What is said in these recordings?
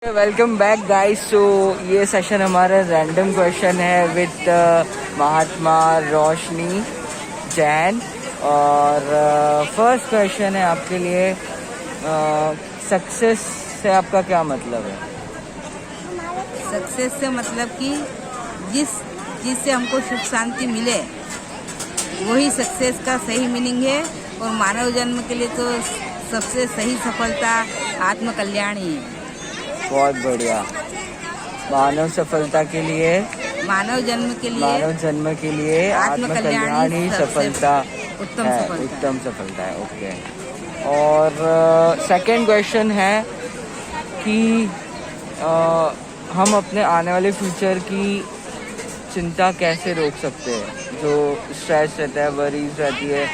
Welcome back guys. सो ये session हमारा random question है विद महात्मा रोशनी जैन। और फर्स्ट क्वेश्चन है आपके लिए, सक्सेस से आपका क्या मतलब है? सक्सेस से मतलब कि जिस चीज़ से हमको सुख शांति मिले वही सक्सेस का सही मीनिंग है। और मानव जन्म के लिए तो सबसे सही सफलता आत्मकल्याण ही है। बहुत बढ़िया। मानव सफलता के लिए, मानव जन्म के लिए आत्मकल्याण ही सफलता उत्तम है। सफलता उत्तम सफलता है। ओके। और सेकंड क्वेश्चन है कि हम अपने आने वाले फ्यूचर की चिंता कैसे रोक सकते हैं? जो स्ट्रेस रहता है, वरीज रहती है,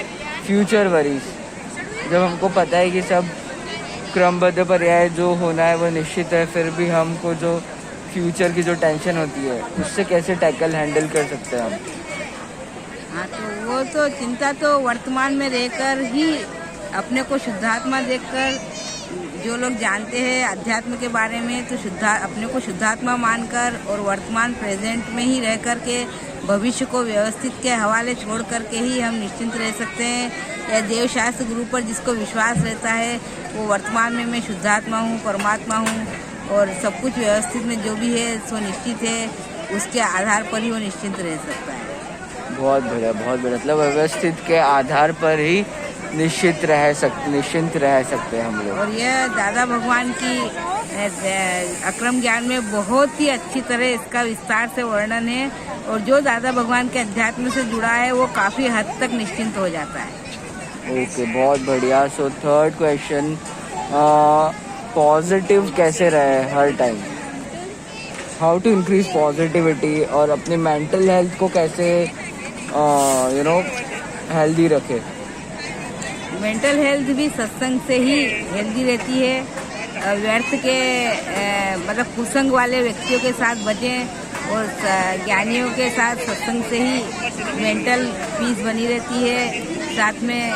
फ्यूचर वरीज, जब हमको पता है कि सब क्रमबद्ध पर्याय जो होना है वो निश्चित है, फिर भी हमको जो फ्यूचर की जो टेंशन होती है उससे कैसे टैकल हैंडल कर सकते हैं हम? हाँ, तो वो तो चिंता तो वर्तमान में रहकर ही अपने को शुद्धात्मा देखकर, जो लोग जानते हैं अध्यात्म के बारे में, तो अपने को शुद्धात्मा मानकर और वर्तमान प्रेजेंट में ही रह कर के भविष्य को व्यवस्थित के हवाले छोड़ करके ही हम निश्चिंत रह सकते हैं। या देव शास्त्र गुरु पर जिसको विश्वास रहता है वो वर्तमान में मैं शुद्धात्मा हूँ, परमात्मा हूँ और सब कुछ व्यवस्थित में जो भी है सो निश्चित है, उसके आधार पर ही वो निश्चिंत रह सकता है। बहुत बढ़िया, बहुत बढ़िया। मतलब व्यवस्थित के आधार पर ही निश्चिंत रह सकते हैं हम लोग। और यह दादा भगवान की अक्रम ज्ञान में बहुत ही अच्छी तरह इसका विस्तार से वर्णन है। और जो दादा भगवान के अध्यात्म से जुड़ा है वो काफ़ी हद तक निश्चिंत हो जाता है। ओके, बहुत बढ़िया। सो थर्ड क्वेश्चन, पॉजिटिव कैसे रहे हर time? How to increase positivity और अपनी मेंटल हेल्थ को कैसे हेल्दी रखे? मेंटल हेल्थ भी सत्संग से ही हेल्दी रहती है। व्यर्थ के मतलब कुसंग वाले व्यक्तियों के साथ बचें और ज्ञानियों के साथ सत्संग से ही मेंटल पीस बनी रहती है। साथ में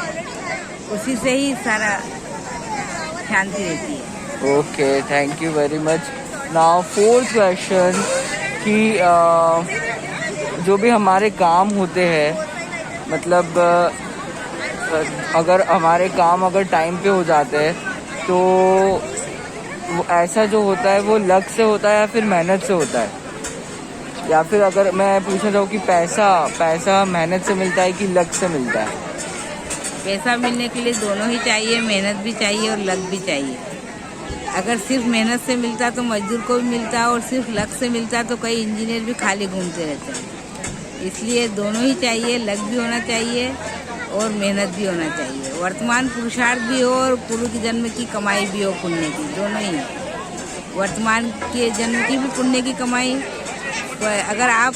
उसी से ही सारा शांति रहती है। Okay, thank you very much. Now fourth question कि जो भी हमारे काम होते हैं, मतलब अगर हमारे काम अगर टाइम पे हो जाते हैं तो वो ऐसा जो होता है वो लक से होता है या फिर मेहनत से होता है? या फिर अगर मैं पूछना चाहूँ कि पैसा मेहनत से मिलता है कि लक से मिलता है? पैसा मिलने के लिए दोनों ही चाहिए, मेहनत भी चाहिए और लक भी चाहिए। अगर सिर्फ मेहनत से मिलता तो मजदूर को भी मिलता, और सिर्फ लक से मिलता तो कई इंजीनियर भी खाली घूमते रहते हैं। इसलिए दोनों ही चाहिए, लक भी होना चाहिए और मेहनत भी होना चाहिए। वर्तमान पुरुषार्थ भी हो और पूर्व जन्म की कमाई भी हो, पुण्य की, दोनों ही। वर्तमान के जन्म की भी पुण्य की कमाई। अगर आप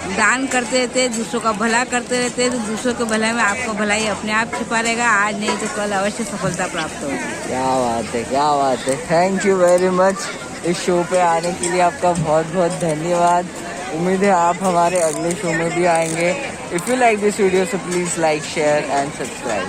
दान करते रहते, दूसरों का भला करते रहते, तो दूसरों के भला में आपका भलाई अपने आप छिपा रहेगा। आज नहीं तो कल अवश्य सफलता प्राप्त होगी। क्या बात है, क्या बात है। Thank you very much. इस शो पे आने के लिए आपका बहुत बहुत धन्यवाद। उम्मीद है आप हमारे अगले शो में भी आएंगे। If you like this video so please like, share and subscribe.